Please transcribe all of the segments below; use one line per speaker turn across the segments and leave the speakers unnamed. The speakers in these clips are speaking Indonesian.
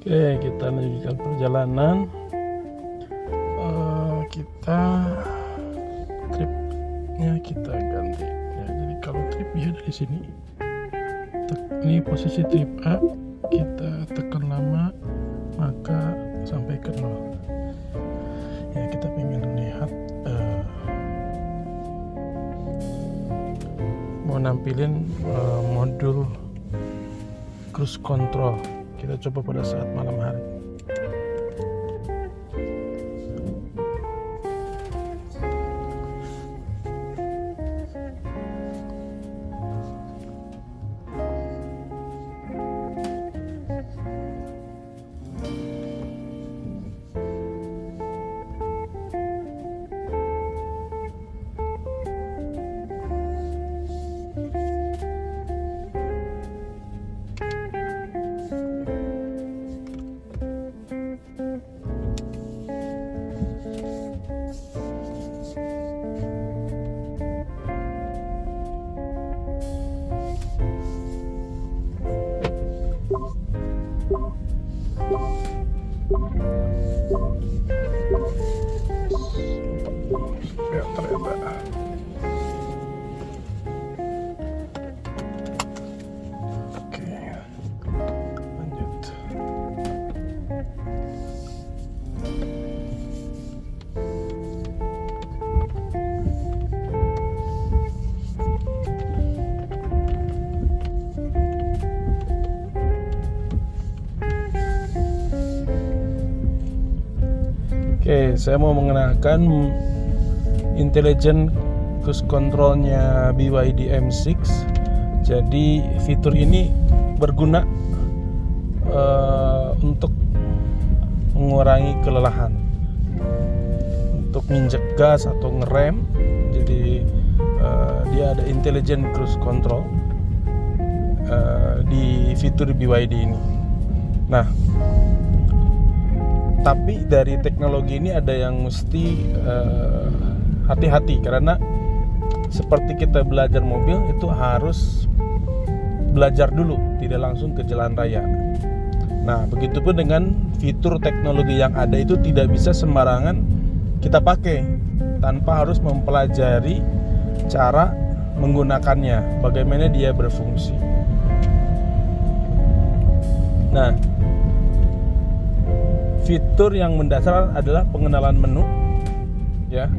Oke, kita lanjutkan perjalanan. Kita tripnya kita ganti. Ya, jadi kalau tripnya dari sini, ini posisi trip A, kita tekan lama, maka sampai ke 0. Ya, kita pengen lihat mau nampilin modul cruise control. Kita coba pada saat malam hari. Ya, ternyata oke, lanjut. Oke, saya mau mengenalkan Intelligent Cruise Control-nya BYD M6. Jadi fitur ini berguna untuk mengurangi kelelahan, untuk nginjek gas atau ngerem. Jadi dia ada Intelligent Cruise Control di fitur BYD ini. Nah, tapi dari teknologi ini ada yang mesti hati-hati, karena seperti kita belajar mobil itu harus belajar dulu, tidak langsung ke jalan raya. Nah, begitupun dengan fitur teknologi yang ada itu tidak bisa sembarangan kita pakai tanpa harus mempelajari cara menggunakannya, bagaimana dia berfungsi. Nah, fitur yang mendasar adalah pengenalan menu, ya.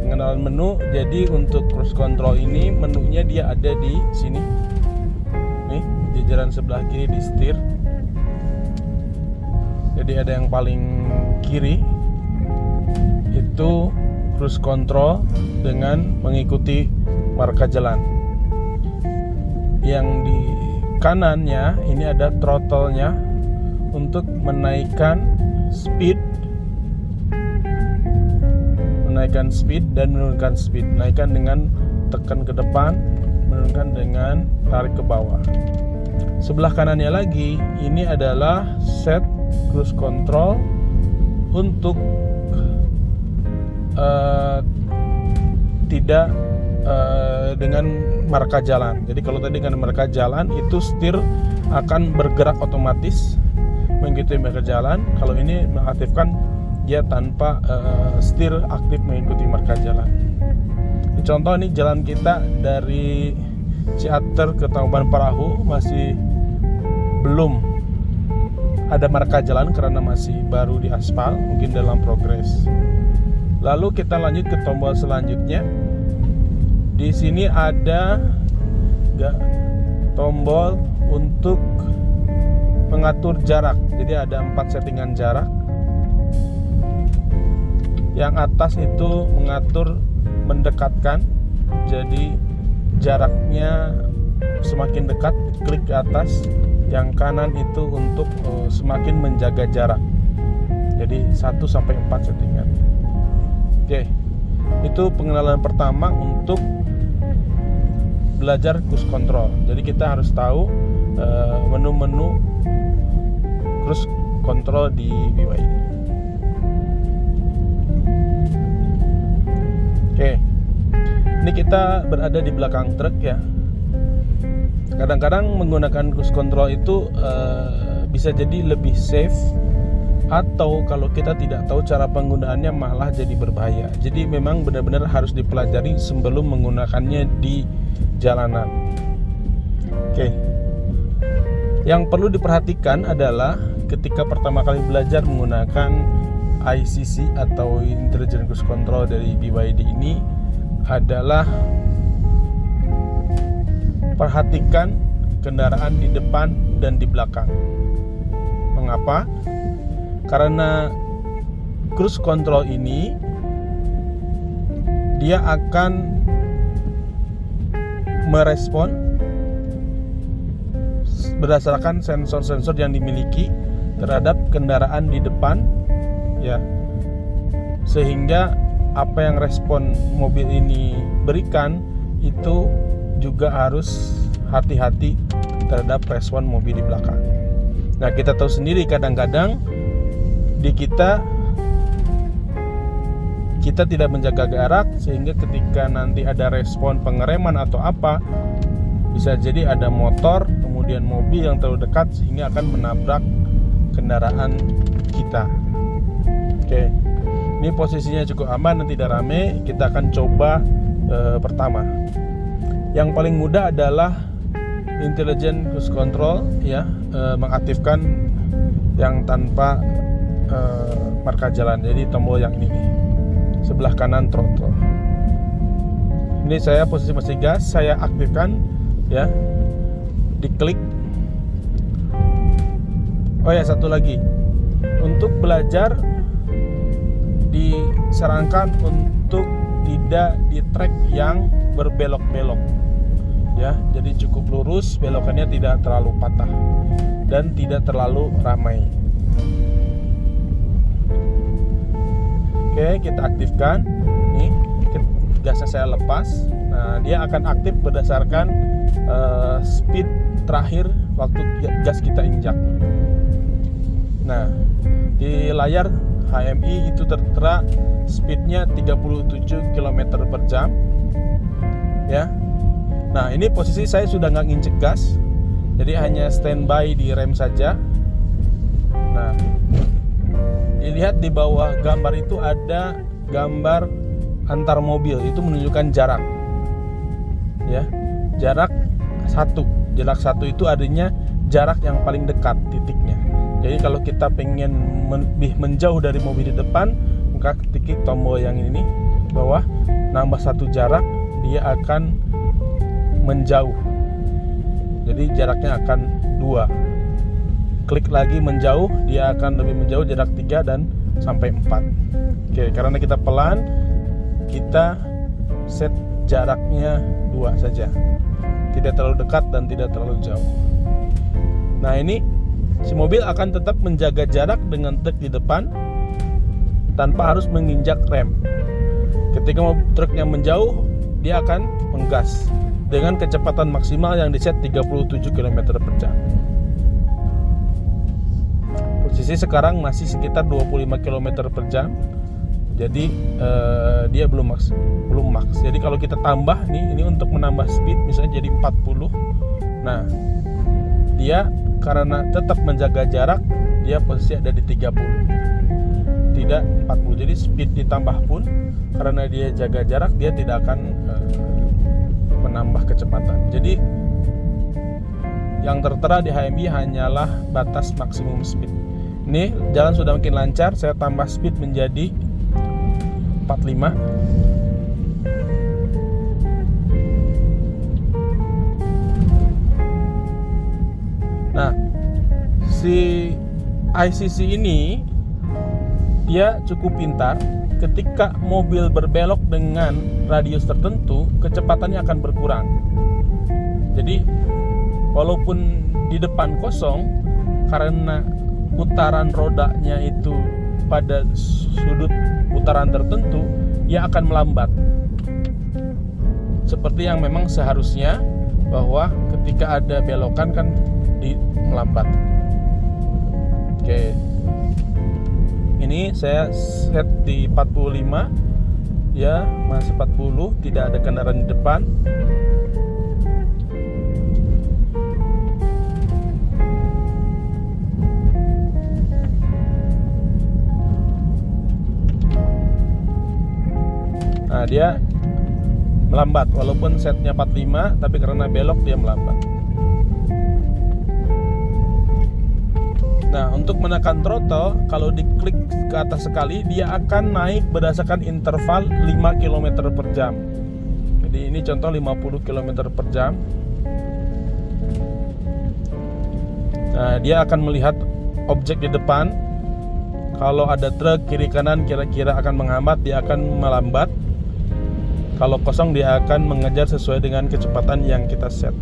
Pengenalan menu. Jadi untuk cruise control ini menunya dia ada di sini. Nih, jajaran sebelah kiri di setir. Jadi ada yang paling kiri itu cruise control dengan mengikuti marka jalan. Yang di kanannya ini ada throttle-nya untuk menaikkan speed dan menurunkan speed. Naikkan dengan tekan ke depan, menurunkan dengan tarik ke bawah. Sebelah kanannya lagi ini adalah set cruise control untuk tidak dengan marka jalan. Jadi kalau tadi dengan marka jalan itu setir akan bergerak otomatis mengikuti marka jalan. Kalau ini mengaktifkan dia tanpa setir aktif mengikuti marka jalan. Ini contoh, ini jalan kita dari Ciater ke Tangkuban Parahu masih belum ada marka jalan karena masih baru di aspal, mungkin dalam progres. Lalu kita lanjut ke tombol selanjutnya. Di sini ada tombol untuk mengatur jarak. Jadi ada 4 settingan jarak. Yang atas itu mengatur mendekatkan. Jadi jaraknya semakin dekat, klik ke atas. Yang kanan itu untuk semakin menjaga jarak. Jadi 1-4 settingan. Oke. Itu pengenalan pertama untuk belajar cruise control. Jadi kita harus tahu menu-menu cruise control di BYD. Oke, ini kita berada di belakang truk ya. kadang-kadang menggunakan cruise control itu bisa jadi lebih safe, atau kalau kita tidak tahu cara penggunaannya malah jadi berbahaya. Jadi memang benar-benar harus dipelajari sebelum menggunakannya di jalanan. Oke. Yang perlu diperhatikan adalah ketika pertama kali belajar menggunakan ICC atau Intelligent Cruise Control dari BYD ini adalah perhatikan kendaraan di depan dan di belakang. Mengapa? Karena cruise control ini dia akan merespon berdasarkan sensor-sensor yang dimiliki terhadap kendaraan di depan, ya, sehingga apa yang respon mobil ini berikan itu juga harus hati-hati terhadap respon mobil di belakang. Nah, kita tahu sendiri kadang-kadang di kita tidak menjaga jarak, sehingga ketika nanti ada respon pengereman atau apa, bisa jadi ada motor kemudian mobil yang terlalu dekat sehingga akan menabrak kendaraan kita. Oke, ini posisinya cukup aman dan tidak rame. Kita akan coba pertama. Yang paling mudah adalah Intelligent Cruise Control, ya, mengaktifkan yang tanpa marka jalan. Jadi tombol yang ini sebelah kanan throttle. Ini saya posisi masih gas, saya aktifkan, ya, diklik. Oh ya, satu lagi, untuk belajar disarankan untuk tidak di trek yang berbelok-belok, ya. Jadi cukup lurus, belokannya tidak terlalu patah dan tidak terlalu ramai. Oke, kita aktifkan. Nih, gasnya saya lepas. Nah, dia akan aktif berdasarkan speed terakhir waktu gas kita injak. Nah, di layar HMI itu tertera speednya 37 km per jam, ya. Nah, ini posisi saya sudah nggak nginjek gas, jadi hanya standby di rem saja. Nah, dilihat di bawah gambar itu ada gambar antar mobil, itu menunjukkan jarak, ya, jarak 1. Jarak 1 itu artinya jarak yang paling dekat titiknya. Jadi kalau kita pengen lebih menjauh dari mobil di depan, maka ketik tombol yang ini bawah, nambah 1 jarak, dia akan menjauh. Jadi jaraknya akan 2. Klik lagi menjauh, dia akan lebih menjauh, jarak 3 dan sampai 4. Oke, karena kita pelan, kita set jaraknya 2 saja. Tidak terlalu dekat dan tidak terlalu jauh. Nah, ini si mobil akan tetap menjaga jarak dengan truk di depan tanpa harus menginjak rem. Ketika truknya menjauh, dia akan menggas dengan kecepatan maksimal yang diset 37 km per jam. Posisi sekarang masih sekitar 25 km per jam. Jadi dia belum max. Jadi kalau kita tambah nih, ini untuk menambah speed misalnya jadi 40. Nah, dia karena tetap menjaga jarak, dia posisi ada di 30. Tidak 40. Jadi speed ditambah pun karena dia jaga jarak, dia tidak akan menambah kecepatan. Jadi yang tertera di HMI hanyalah batas maksimum speed. Ini jalan sudah makin lancar, saya tambah speed menjadi 45. Nah, si ICC ini dia cukup pintar. Ketika mobil berbelok dengan radius tertentu, kecepatannya akan berkurang. Jadi walaupun di depan kosong, karena putaran rodanya itu pada sudut putaran tertentu, ia akan melambat. Seperti yang memang seharusnya, bahwa ketika ada belokan kan melambat. Oke. Ini saya set di 45, ya, masih 40, tidak ada kendaraan di depan. dia melambat walaupun setnya 45, tapi karena belok dia melambat. Nah, untuk menekan throttle, kalau diklik ke atas sekali, dia akan naik berdasarkan interval 5 km per jam. Jadi ini contoh 50 km per jam. Nah, dia akan melihat objek di depan. Kalau ada truk kiri kanan kira-kira akan menghambat, dia akan melambat. Kalau kosong, dia akan mengejar sesuai dengan kecepatan yang kita set.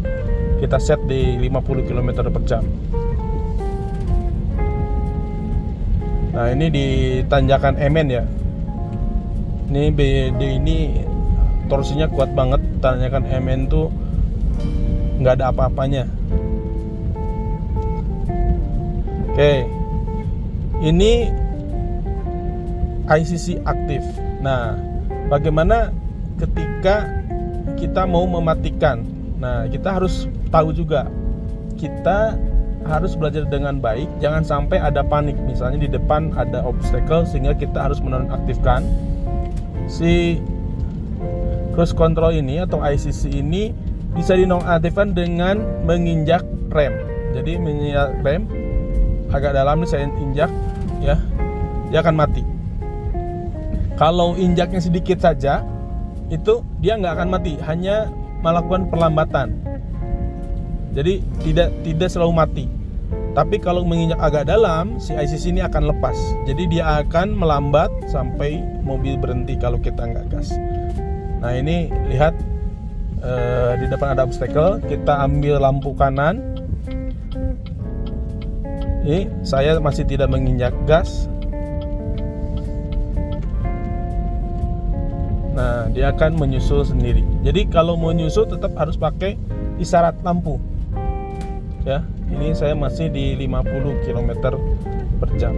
Kita set di 50 km per jam. Nah, ini di tanjakan Emen ya. Ini BD ini torsinya kuat banget. Tanjakan Emen tuh nggak ada apa-apanya. Oke, ini ICC aktif. Nah, bagaimana ketika kita mau mematikan? Nah, kita harus tahu juga. Kita harus belajar dengan baik, jangan sampai ada panik. Misalnya di depan ada obstacle sehingga kita harus menonaktifkan si cruise control ini atau ICC ini. Bisa dinonaktifkan dengan menginjak rem. Jadi menginjak rem agak dalam nih, saya injak ya, dia akan mati. Kalau injaknya sedikit saja, itu dia nggak akan mati, hanya melakukan perlambatan. Jadi tidak selalu mati. Tapi kalau menginjak agak dalam, si ICC ini akan lepas. Jadi dia akan melambat sampai mobil berhenti kalau kita nggak gas. Nah, ini lihat di depan ada obstacle, kita ambil lampu kanan. Ini saya masih tidak menginjak gas. Nah, dia akan menyusul sendiri. Jadi kalau mau nyusul tetap harus pakai isyarat lampu. Ya, ini saya masih di 50 km per jam.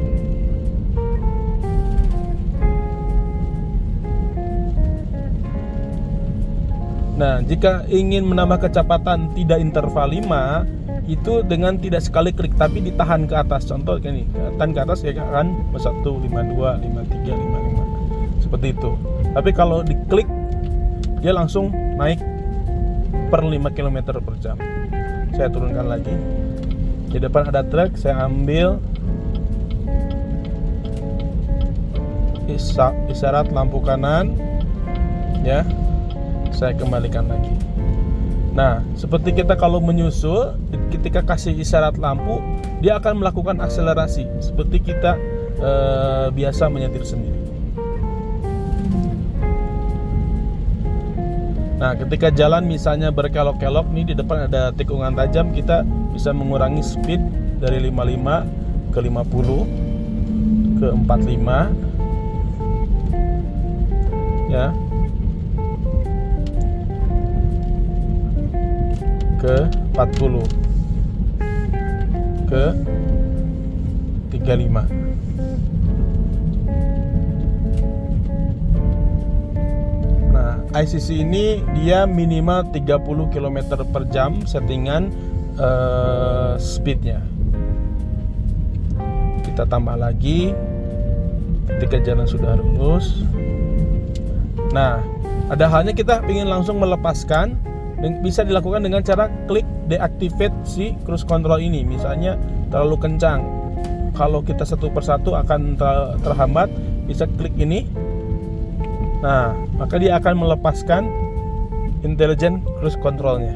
Nah, jika ingin menambah kecepatan tidak interval 5, itu dengan tidak sekali klik tapi ditahan ke atas. Contoh kayak ini, tahan ke atas ya kan 1, 52, 53, 55. Seperti itu. Tapi kalau diklik dia langsung naik per 5 km per jam. Saya turunkan lagi. Di depan ada truk, saya ambil isyarat lampu kanan ya. Saya kembalikan lagi. Nah, seperti kita kalau menyusul, ketika kasih isyarat lampu, dia akan melakukan akselerasi seperti kita biasa menyetir sendiri. Nah, ketika jalan misalnya berkelok-kelok nih, di depan ada tikungan tajam, kita bisa mengurangi speed dari 55 ke 50 ke 45 ya, ke 40 ke 35. ICC ini dia minimal 30 km per jam settingan speednya. Kita tambah lagi ketika jalan sudah lurus. Nah, ada halnya kita ingin langsung melepaskan, bisa dilakukan dengan cara klik deactivate si cruise control ini. Misalnya terlalu kencang, kalau kita satu persatu akan terhambat, bisa klik ini. Nah, maka dia akan melepaskan intelligent cruise controlnya.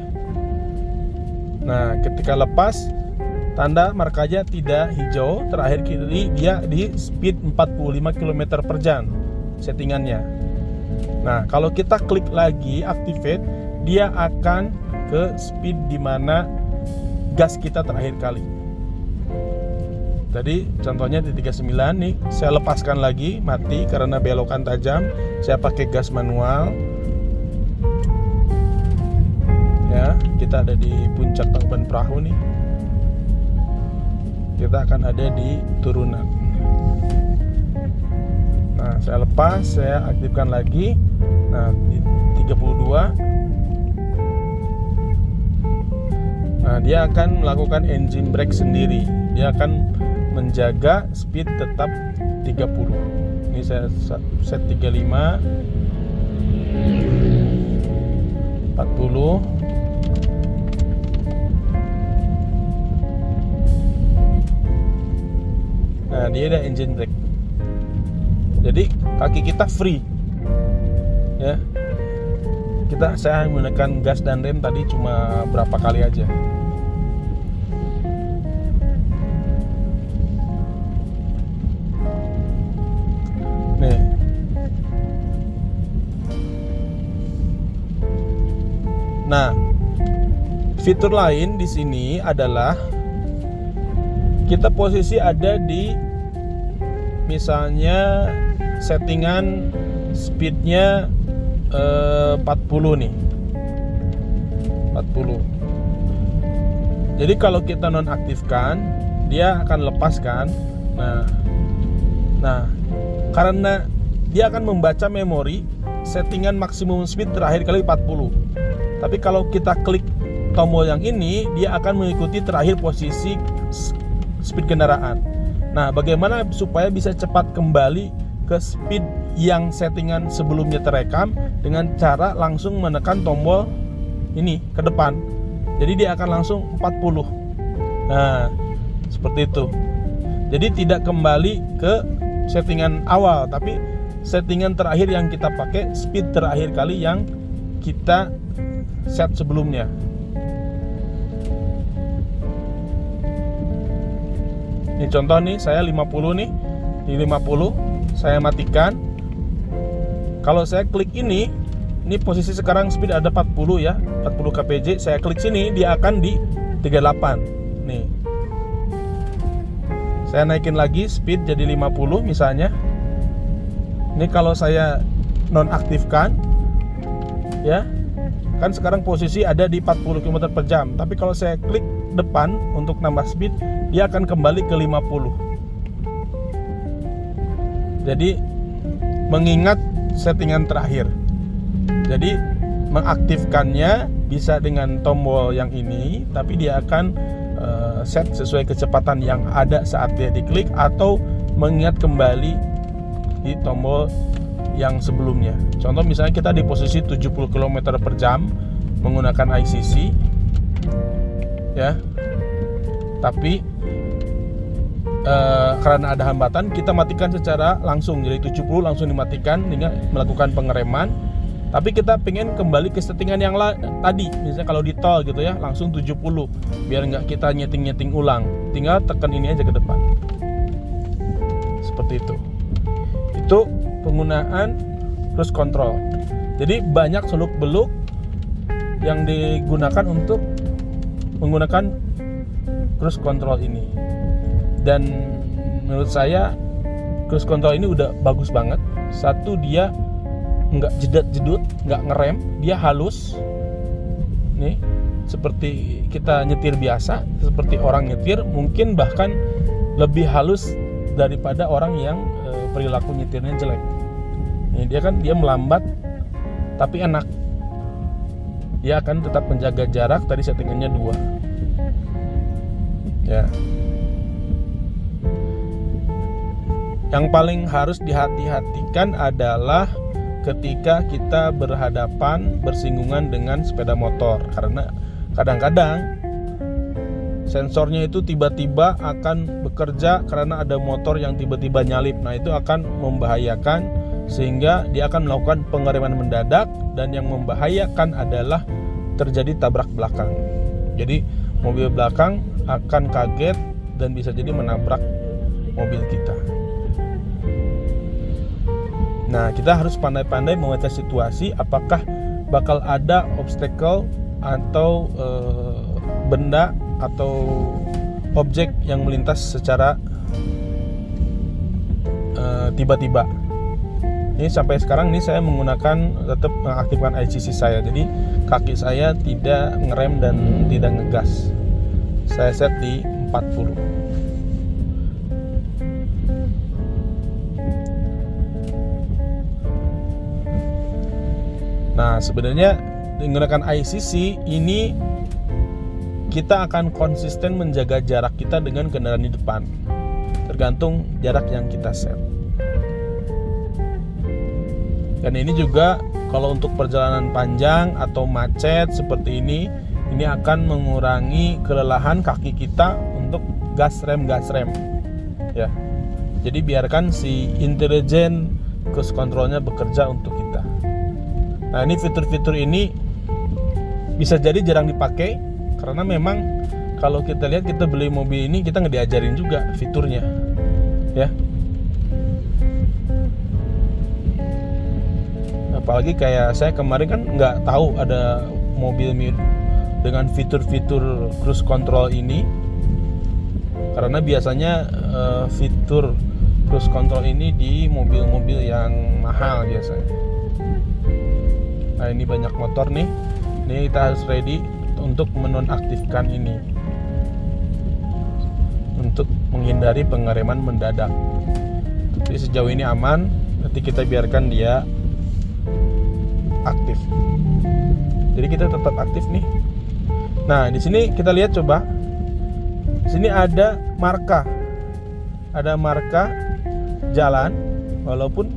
Nah, ketika lepas, tanda markanya tidak hijau, terakhir kiri dia di speed 45 km per jam settingannya. Nah, kalau kita klik lagi activate, dia akan ke speed dimana gas kita terakhir kali. Tadi contohnya di 39 nih, saya lepaskan lagi, mati karena belokan tajam. Saya pakai gas manual. Ya, kita ada di puncak Tangkuban Perahu nih. Kita akan ada di turunan. Nah, saya lepas, saya aktifkan lagi. Nah, di 32. Nah, dia akan melakukan engine brake sendiri. Dia akan menjaga speed tetap 30. Ini saya set 35. 40. Nah, dia ada engine brake. Jadi kaki kita free. Ya. Saya menggunakan gas dan rem tadi cuma berapa kali aja. Nih. Nah, fitur lain di sini adalah kita posisi ada di misalnya settingan speednya 40 nih, 40. Jadi kalau kita nonaktifkan, dia akan lepaskan. Nah, karena dia akan membaca memori settingan maksimum speed terakhir kali 40. Tapi kalau kita klik tombol yang ini, dia akan mengikuti terakhir posisi speed kendaraan. Nah, bagaimana supaya bisa cepat kembali ke speed yang settingan sebelumnya terekam dengan cara langsung menekan tombol ini ke depan. Jadi dia akan langsung 40. Nah, seperti itu. Jadi tidak kembali ke settingan awal, tapi settingan terakhir yang kita pakai, speed terakhir kali yang kita set sebelumnya. Ini contoh nih, saya 50 nih. Di 50 saya matikan. Kalau saya klik ini posisi sekarang speed ada 40 ya, 40 kpj. Saya klik sini, dia akan di 38. Nih. Saya naikin lagi speed jadi 50 misalnya. Ini kalau saya nonaktifkan ya, kan sekarang posisi ada di 40 km per jam. Tapi kalau saya klik depan untuk nambah speed, dia akan kembali ke 50. Jadi mengingat settingan terakhir. Jadi mengaktifkannya bisa dengan tombol yang ini, tapi dia akan set sesuai kecepatan yang ada saat dia diklik, atau mengingat kembali di tombol yang sebelumnya. Contoh misalnya kita di posisi 70 km per jam menggunakan ICC ya, tapi karena ada hambatan kita matikan secara langsung, jadi 70 langsung dimatikan dengan melakukan pengereman. Tapi kita pengen kembali ke settingan yang tadi, misalnya kalau di tol gitu ya, langsung 70 biar nggak kita nyeting ulang, tinggal tekan ini aja ke depan. Seperti itu penggunaan cruise control. Jadi banyak seluk-beluk yang digunakan untuk menggunakan cruise control ini. Dan menurut saya cruise control ini udah bagus banget. Satu, dia nggak jedat-jedut, nggak ngerem, dia halus. Nih, seperti kita nyetir biasa, seperti orang nyetir, mungkin bahkan lebih halus daripada orang yang perilaku nyetirnya jelek. Nih, dia melambat tapi enak. Dia akan tetap menjaga jarak, tadi settingannya 2. Ya. Yang paling harus dihati-hatikan adalah ketika kita bersinggungan dengan sepeda motor, karena kadang-kadang sensornya itu tiba-tiba akan bekerja karena ada motor yang tiba-tiba nyalip. Nah, itu akan membahayakan, sehingga dia akan melakukan pengereman mendadak, dan yang membahayakan adalah terjadi tabrak belakang. Jadi mobil belakang akan kaget dan bisa jadi menabrak mobil kita. Nah, kita harus pandai-pandai membaca situasi, apakah bakal ada obstacle atau benda atau objek yang melintas secara tiba-tiba. Ini sampai sekarang ini saya tetap mengaktifkan ICC saya. Jadi kaki saya tidak ngerem dan tidak ngegas. Saya set di 40. Nah, sebenarnya menggunakan ICC ini kita akan konsisten menjaga jarak kita dengan kendaraan di depan, tergantung jarak yang kita set. Dan ini juga kalau untuk perjalanan panjang atau macet seperti ini akan mengurangi kelelahan kaki kita untuk gas rem ya. Jadi biarkan si intelijen cruise controlnya bekerja untuk kita. Nah, ini fitur-fitur ini bisa jadi jarang dipakai karena memang kalau kita lihat, kita beli mobil ini kita nggak diajarin juga fiturnya ya. Apalagi kayak saya kemarin kan nggak tahu ada mobil dengan fitur-fitur cruise control ini, karena biasanya fitur cruise control ini di mobil-mobil yang mahal biasanya. Nah, ini banyak motor nih. Ini kita harus ready untuk menonaktifkan ini, untuk menghindari pengereman mendadak. Jadi sejauh ini aman, nanti kita biarkan dia aktif. Jadi kita tetap aktif nih. Nah, di sini kita lihat coba. Di sini ada marka jalan, walaupun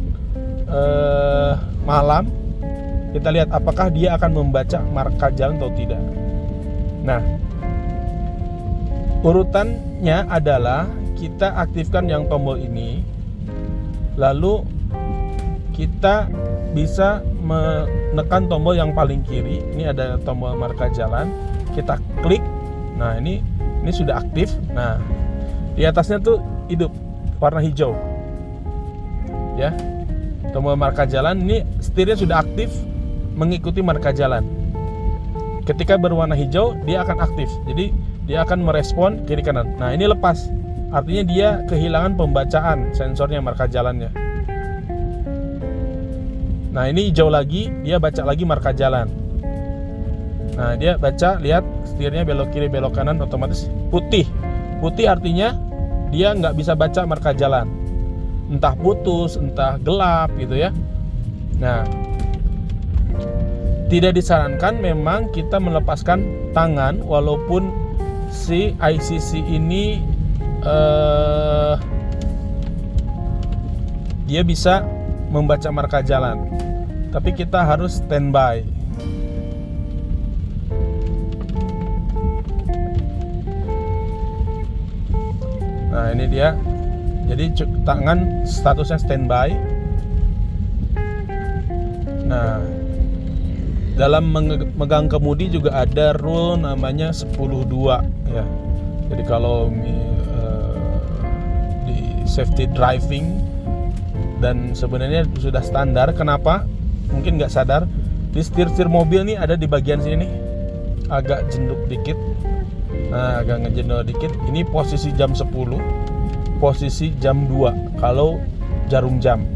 malam. Kita lihat apakah dia akan membaca marka jalan atau tidak. Nah, urutannya adalah kita aktifkan yang tombol ini, lalu kita bisa menekan tombol yang paling kiri. Ini ada tombol marka jalan, kita klik. Nah, ini sudah aktif. Nah, di atasnya tuh hidup warna hijau ya, tombol marka jalan. Ini setirnya sudah aktif mengikuti marka jalan. Ketika berwarna hijau dia akan aktif, jadi dia akan merespon kiri kanan. Nah, ini lepas, artinya dia kehilangan pembacaan sensornya marka jalannya. Nah, ini hijau lagi, dia baca lagi marka jalan. Nah, dia baca, lihat setirnya belok kiri belok kanan, otomatis putih artinya dia nggak bisa baca marka jalan, entah putus entah gelap gitu ya. Nah, tidak disarankan memang kita melepaskan tangan walaupun si ICC ini dia bisa membaca marka jalan, tapi kita harus standby. Nah, ini dia. Jadi tangan statusnya standby. Nah, dalam memegang kemudi juga ada rule namanya 10-2 ya. Jadi kalau di safety driving, dan sebenarnya sudah standar. Kenapa? Mungkin nggak sadar, di setir mobil nih ada di bagian sini nih, agak jenduk dikit. Nah, agak ngejendol dikit. Ini posisi jam 10, posisi jam 2 kalau jarum jam.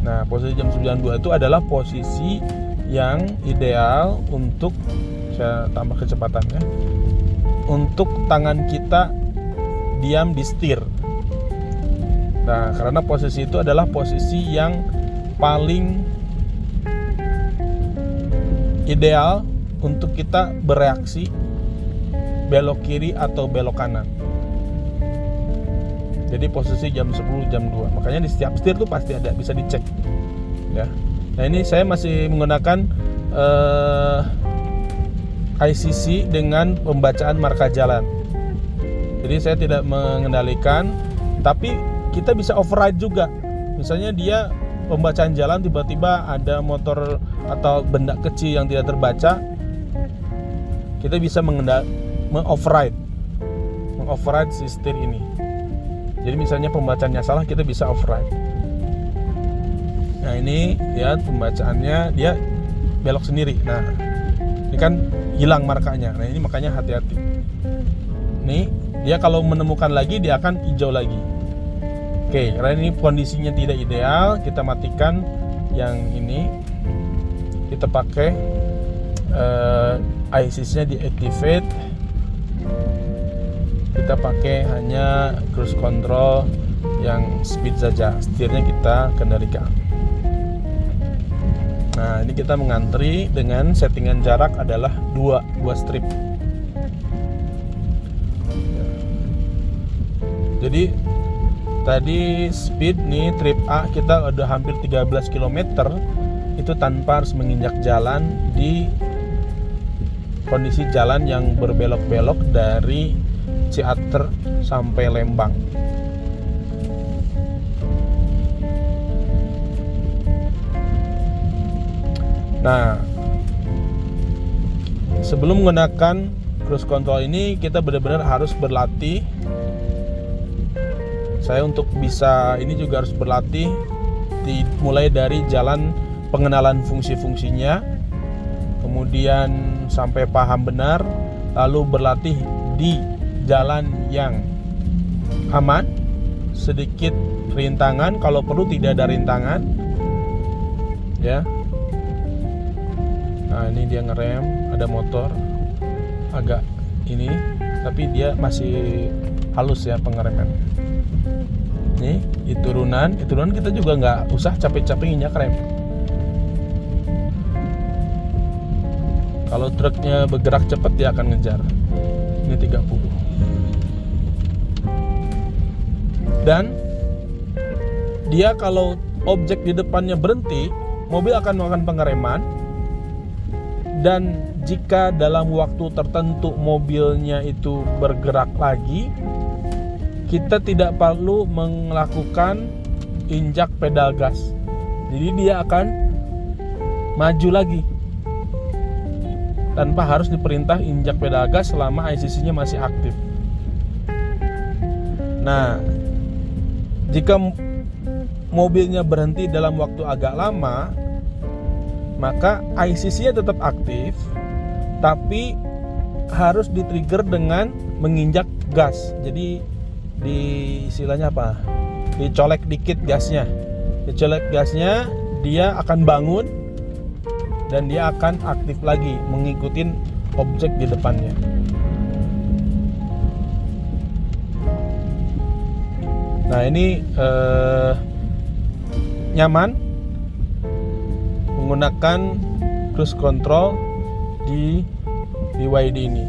Nah, posisi jam 92 itu adalah posisi yang ideal untuk, saya tambah kecepatannya, untuk tangan kita diam di setir. Nah, karena posisi itu adalah posisi yang paling ideal untuk kita bereaksi belok kiri atau belok kanan. Jadi posisi jam 10, jam 2. Makanya di setiap setir tuh pasti ada, bisa dicek ya. Nah, ini saya masih menggunakan ICC dengan pembacaan marka jalan. Jadi saya tidak mengendalikan, tapi kita bisa override juga. Misalnya dia pembacaan jalan, tiba-tiba ada motor atau benda kecil yang tidak terbaca, kita bisa mengoverride si setir ini. Jadi misalnya pembacaannya salah, kita bisa override. Nah, ini lihat pembacaannya, dia belok sendiri. Nah, ini kan hilang markanya. Nah, ini makanya hati-hati. Nih, dia kalau menemukan lagi dia akan hijau lagi. Oke, karena ini kondisinya tidak ideal, kita matikan yang ini. Kita pakai ICC-nya deactivate. Kita pakai hanya cruise control yang speed saja, setirnya kita kendalikan. Nah, ini kita mengantri dengan settingan jarak adalah 2 strip. Jadi tadi speed nih trip A kita udah hampir 13 km, itu tanpa harus menginjak jalan di kondisi jalan yang berbelok-belok dari Ciater sampai Lembang. Nah, sebelum menggunakan cruise control ini kita benar-benar harus berlatih. Saya untuk bisa ini juga harus berlatih mulai dari jalan pengenalan fungsi-fungsinya, kemudian sampai paham benar, lalu berlatih di jalan yang aman, sedikit rintangan, kalau perlu tidak ada rintangan, ya. Nah, ini dia ngerem, ada motor agak ini, tapi dia masih halus ya pengereman. Nih di turunan kita juga nggak usah capek-capek nginjak rem. Kalau truknya bergerak cepat dia akan ngejar. Ini 30. Dan dia kalau objek di depannya berhenti, mobil akan melakukan pengereman. Dan jika dalam waktu tertentu mobilnya itu bergerak lagi, kita tidak perlu melakukan injak pedal gas. Jadi dia akan maju lagi tanpa harus diperintah injak pedal gas selama ICC-nya masih aktif. Nah, jika mobilnya berhenti dalam waktu agak lama, maka ICC-nya tetap aktif, tapi harus di-trigger dengan menginjak gas. Jadi di istilahnya apa? Dicolek dikit gasnya. Dicolek gasnya, dia akan bangun dan dia akan aktif lagi mengikuti objek di depannya. Nah, ini nyaman menggunakan cruise control di BYD ini.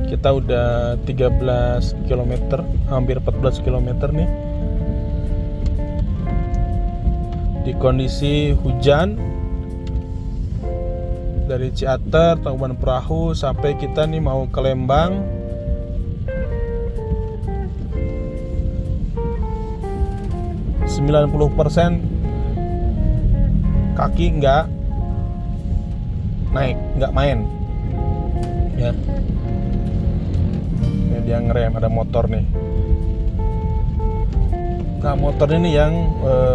Kita udah 13 km, hampir 14 km nih. Di kondisi hujan dari Ciater, Tangkuban Perahu sampai kita nih mau ke Lembang. %90 kaki nggak naik, nggak main, ya. Dia ngerem, ada motor nih. Nah, motor ini yang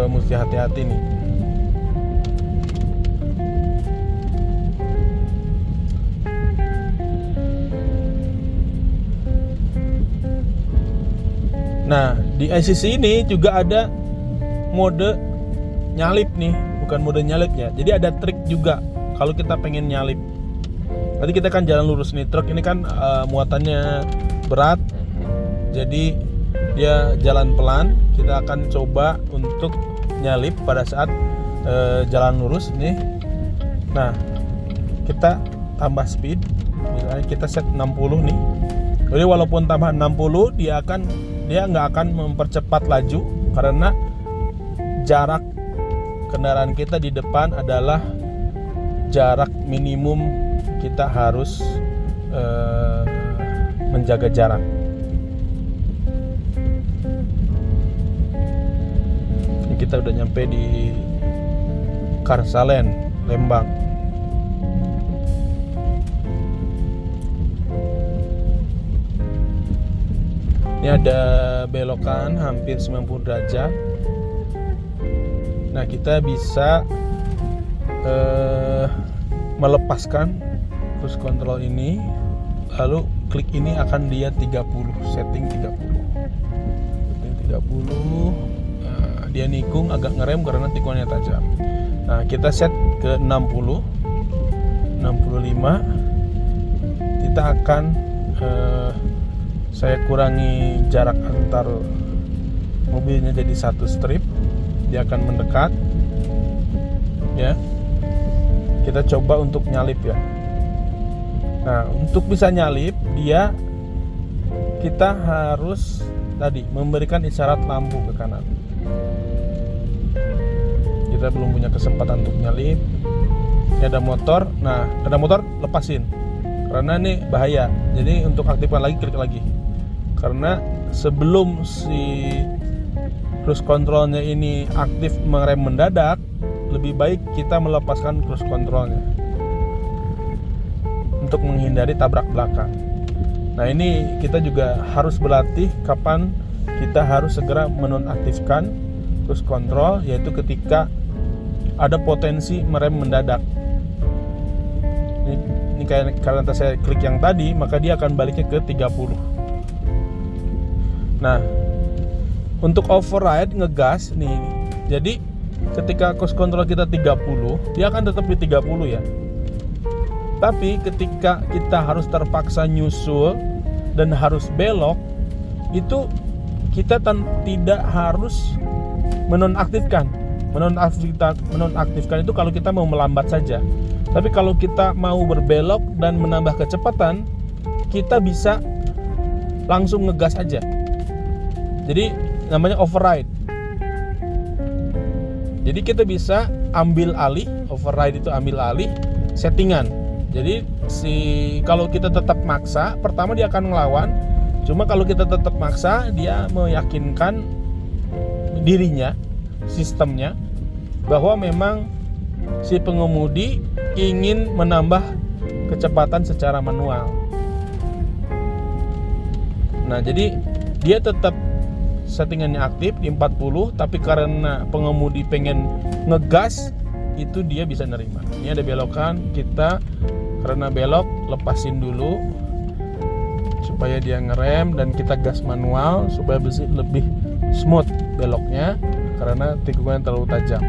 mesti hati-hati nih. Nah, di ICC ini juga ada mode nyalip nih, bukan mode nyalipnya. Jadi ada trik juga kalau kita pengen nyalip. Nanti kita kan jalan lurus nih, truk ini kan muatannya berat, jadi dia jalan pelan. Kita akan coba untuk nyalip pada saat jalan lurus nih. Nah, kita tambah speed, misalnya kita set 60 nih. Jadi walaupun tambah 60, dia nggak akan mempercepat laju karena jarak kendaraan kita di depan adalah jarak minimum. Kita harus menjaga jarak. Kita udah nyampe di Karsalen, Lembang. Ini ada belokan hampir 90 derajat. Nah, kita bisa melepaskan cruise control ini, lalu klik ini akan dia 30, setting 30. Nah, dia nikung agak ngerem karena tikungannya tajam. Nah, kita set ke 60, 65. Kita akan saya kurangi jarak antar mobilnya jadi 1 strip. Dia akan mendekat, ya. Kita coba untuk nyalip ya. Nah, untuk bisa nyalip, dia kita harus tadi memberikan isyarat lampu ke kanan. Kita belum punya kesempatan untuk nyalip. Ini ada motor. Nah, ada motor, lepasin. Karena ini bahaya. Jadi untuk aktifkan lagi, klik lagi. Karena sebelum si cruise controlnya ini aktif mengerem mendadak, lebih baik kita melepaskan cruise controlnya untuk menghindari tabrak belakang. Nah, ini kita juga harus berlatih kapan kita harus segera menonaktifkan cruise control, yaitu ketika ada potensi merem mendadak. Ini karena saya klik yang tadi, maka dia akan baliknya ke 30. Nah, untuk override ngegas nih. Jadi ketika cruise control kita 30, dia akan tetap di 30 ya. Tapi ketika kita harus terpaksa nyusul dan harus belok, itu kita tidak harus menonaktifkan. Menonaktifkan itu kalau kita mau melambat saja. Tapi kalau kita mau berbelok dan menambah kecepatan, kita bisa langsung ngegas aja. Jadi namanya override. Jadi kita bisa ambil alih, override itu ambil alih settingan. Jadi kalau kita tetap maksa, pertama dia akan ngelawan. Cuma kalau kita tetap maksa, dia meyakinkan dirinya, sistemnya, bahwa memang si pengemudi ingin menambah kecepatan secara manual. Nah, jadi dia tetap settingannya aktif di 40, tapi karena pengemudi pengen ngegas, itu dia bisa nerima. Ini ada belokan, kita karena belok lepasin dulu supaya dia ngerem, dan kita gas manual supaya lebih smooth beloknya karena tikungan terlalu tajam.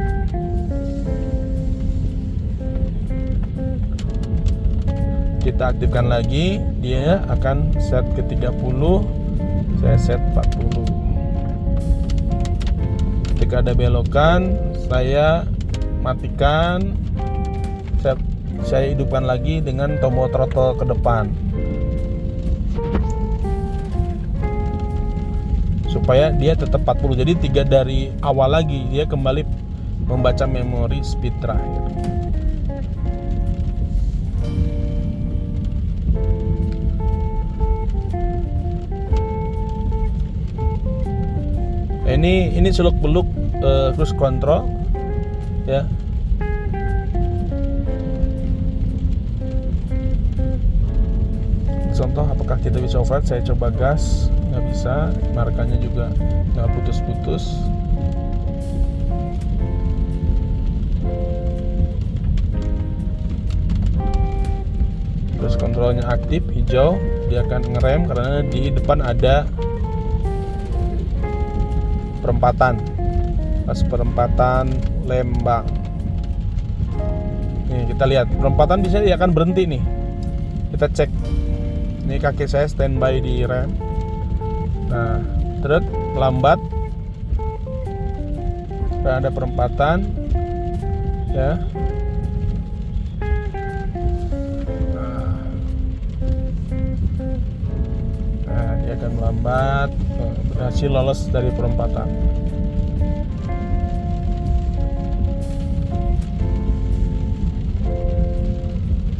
Kita aktifkan lagi, dia akan set ke 30, saya set 40. Ketika ada belokan, saya matikan, saya hidupkan lagi dengan tombol throttle ke depan supaya dia tetap 40. Jadi 3 dari awal lagi, dia kembali membaca memori speed terakhir. Ini seluk-beluk cruise control ya. Contoh, apakah kita bisa override? Saya coba gas, nggak bisa. Markanya juga nggak putus-putus. Cruise controlnya aktif, hijau, dia akan ngerem karena di depan ada perempatan, pas perempatan Lembang. Nih kita lihat perempatan, bisa dia akan berhenti nih. Kita cek. Ini kaki saya standby di rem. Nah, terus lambat. Karena ada perempatan, ya. Nah, dia akan melambat. Berhasil lolos dari perempatan.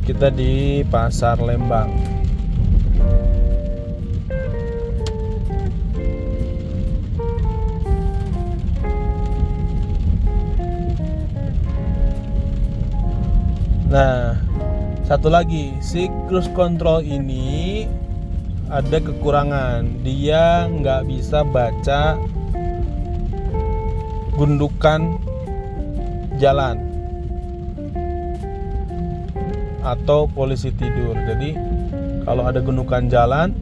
Kita di Pasar Lembang. Nah, satu lagi, si cruise control ini ada kekurangan. Dia nggak bisa baca gundukan jalan atau polisi tidur. Jadi kalau ada gundukan jalan,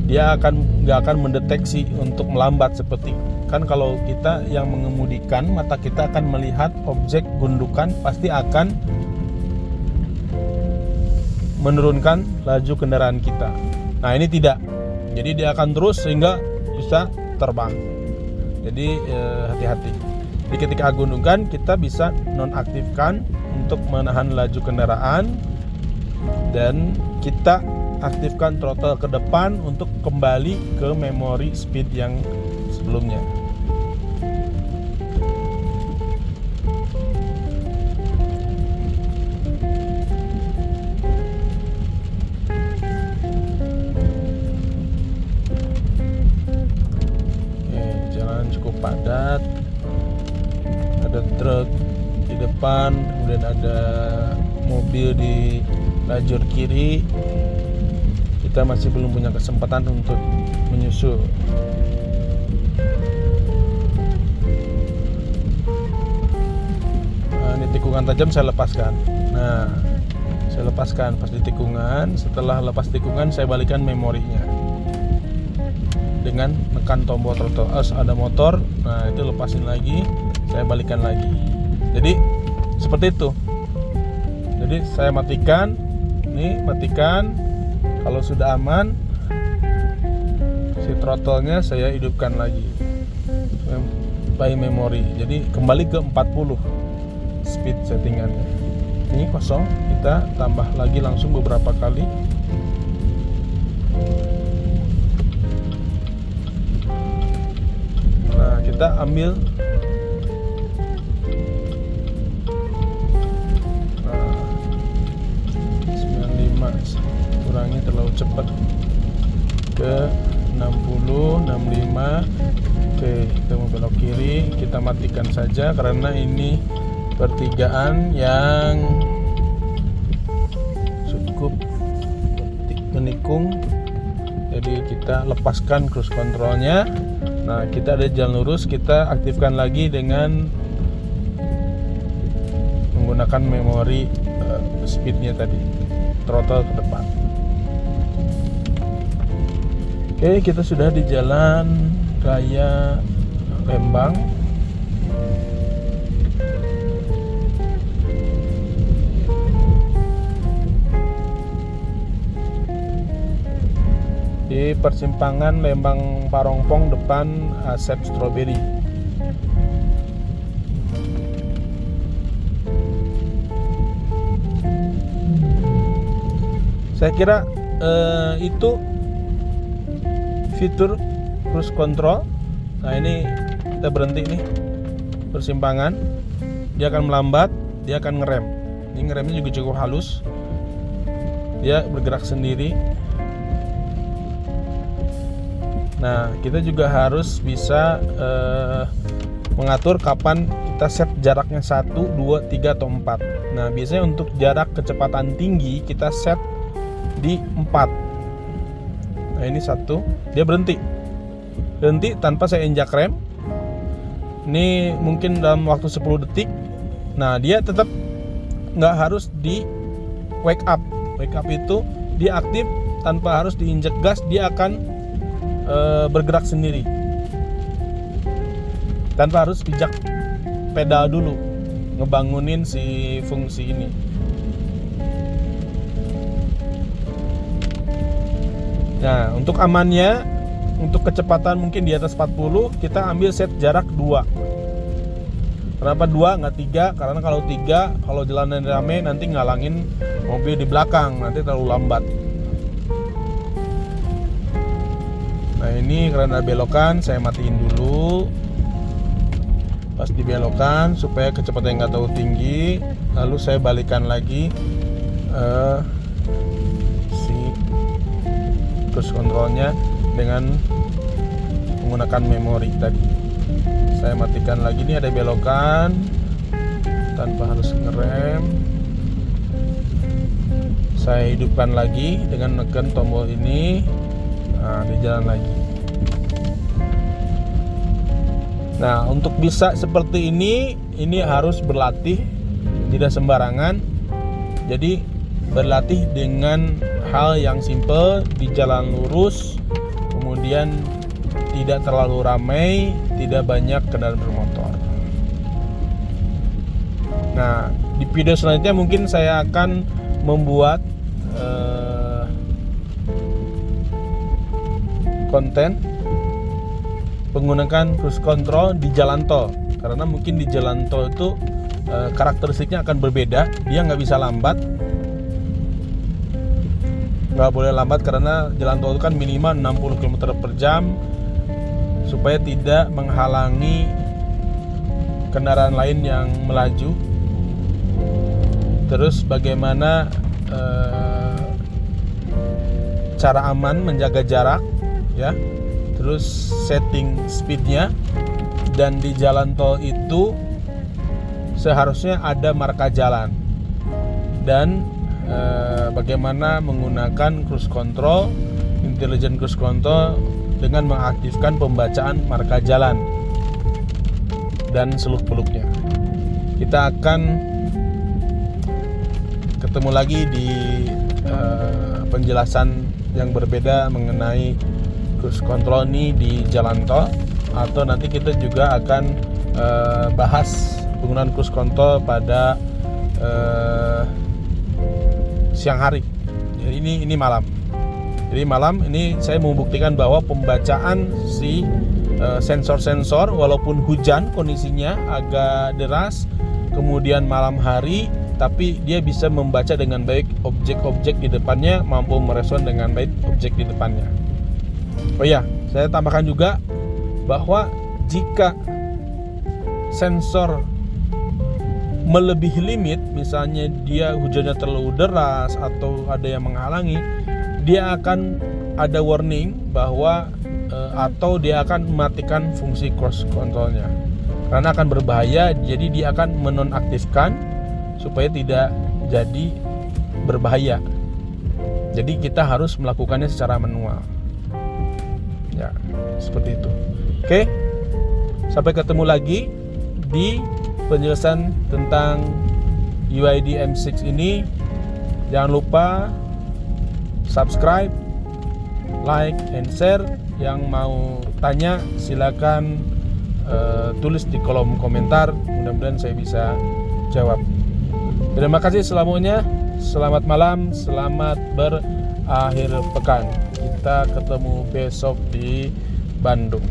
dia nggak akan mendeteksi untuk melambat. Seperti kan kalau kita yang mengemudikan, mata kita akan melihat objek gundukan, pasti akan menurunkan laju kendaraan kita. Nah, ini tidak. Jadi dia akan terus sehingga bisa terbang. Jadi hati-hati. Jadi ketika gundukan, kita bisa nonaktifkan untuk menahan laju kendaraan, dan kita aktifkan throttle ke depan untuk kembali ke memori speed yang sebelumnya. Oke, jalan cukup padat, ada truk di depan, kemudian ada mobil di lajur kiri. Kita masih belum punya kesempatan untuk menyusul. Nah, ini tikungan tajam saya lepaskan. Nah, saya lepaskan pas di tikungan. Setelah lepas tikungan, saya balikan memorinya dengan tekan tombol throttle. Ada motor, nah itu lepasin lagi, saya balikan lagi. Jadi seperti itu. Jadi saya matikan, ini matikan. Kalau sudah aman, si throttle-nya saya hidupkan lagi by memory. Jadi kembali ke 40 speed settingannya. Ini kosong, kita tambah lagi langsung beberapa kali. Nah, kita ambil 95, kurangnya terlalu cepat, ke 60, 65. Oke, kita mau belok kiri, kita matikan saja karena ini pertigaan yang cukup menikung. Jadi kita lepaskan cruise controlnya. Nah, kita ada jalan lurus, kita aktifkan lagi dengan menggunakan memori speednya tadi, throttle ke depan. Oke, kita sudah di jalan raya Lembang. Di persimpangan Lembang Parongpong depan Asep Strawberry. Saya kira itu fitur cruise control. Nah, ini kita berhenti nih persimpangan, dia akan melambat, dia akan ngerem. Ini ngeremnya juga cukup halus, dia bergerak sendiri. Nah, kita juga harus bisa mengatur kapan kita set jaraknya 1, 2, 3, atau 4. Nah, biasanya untuk jarak kecepatan tinggi kita set di 4. Nah, ini 1, dia berhenti tanpa saya injak rem. Ini mungkin dalam waktu 10 detik. Nah, dia tetap nggak harus di wake up. Wake up itu dia aktif tanpa harus diinjak gas, dia akan bergerak sendiri tanpa harus pijak pedal dulu ngebangunin si fungsi ini. Nah, untuk amannya, untuk kecepatan mungkin di atas 40, kita ambil set jarak 2. Kenapa 2 nggak 3? Karena kalau 3, kalau jalanan rame nanti ngalangin mobil di belakang, nanti terlalu lambat. Nah, ini karena belokan, saya matiin dulu. Pas dibelokan supaya kecepatannya nggak terlalu tinggi, lalu saya balikan lagi cruise controlnya dengan menggunakan memori tadi. Saya matikan lagi, nih ada belokan tanpa harus ngerem. Saya hidupkan lagi dengan menekan tombol ini. Nah, di jalan lagi. Nah, untuk bisa seperti ini harus berlatih, tidak sembarangan. Jadi berlatih dengan hal yang simple, di jalan lurus, kemudian tidak terlalu ramai, tidak banyak kendaraan bermotor. Nah, di video selanjutnya mungkin saya akan membuat konten menggunakan cruise control di jalan tol, karena mungkin di jalan tol itu karakteristiknya akan berbeda. Dia nggak bisa lambat, nggak boleh lambat karena jalan tol itu kan minimal 60 km per jam supaya tidak menghalangi kendaraan lain yang melaju. Terus bagaimana cara aman menjaga jarak ya, terus setting speednya, dan di jalan tol itu seharusnya ada marka jalan, dan bagaimana menggunakan cruise control, intelligent cruise control dengan mengaktifkan pembacaan marka jalan dan seluk-beluknya. Kita akan ketemu lagi di penjelasan yang berbeda mengenai cruise control ini di jalan tol, atau nanti kita juga akan bahas penggunaan cruise control pada siang hari. Jadi ini malam. Jadi malam ini saya membuktikan bahwa pembacaan si sensor-sensor walaupun hujan kondisinya agak deras, kemudian malam hari, tapi dia bisa membaca dengan baik objek-objek di depannya, mampu merespon dengan baik objek di depannya. Oh ya, saya tambahkan juga bahwa jika sensor melebihi limit, misalnya dia hujannya terlalu deras atau ada yang menghalangi, dia akan ada warning bahwa atau dia akan mematikan fungsi cruise controlnya karena akan berbahaya. Jadi dia akan menonaktifkan supaya tidak jadi berbahaya. Jadi kita harus melakukannya secara manual. Ya, seperti itu. Oke. Sampai ketemu lagi di penjelasan tentang UID M6 ini. Jangan lupa subscribe, like, and share. Yang mau tanya silakan tulis di kolom komentar. Mudah-mudahan saya bisa jawab. Terima kasih selamanya. Selamat malam, selamat berakhir pekan. Kita ketemu besok di Bandung.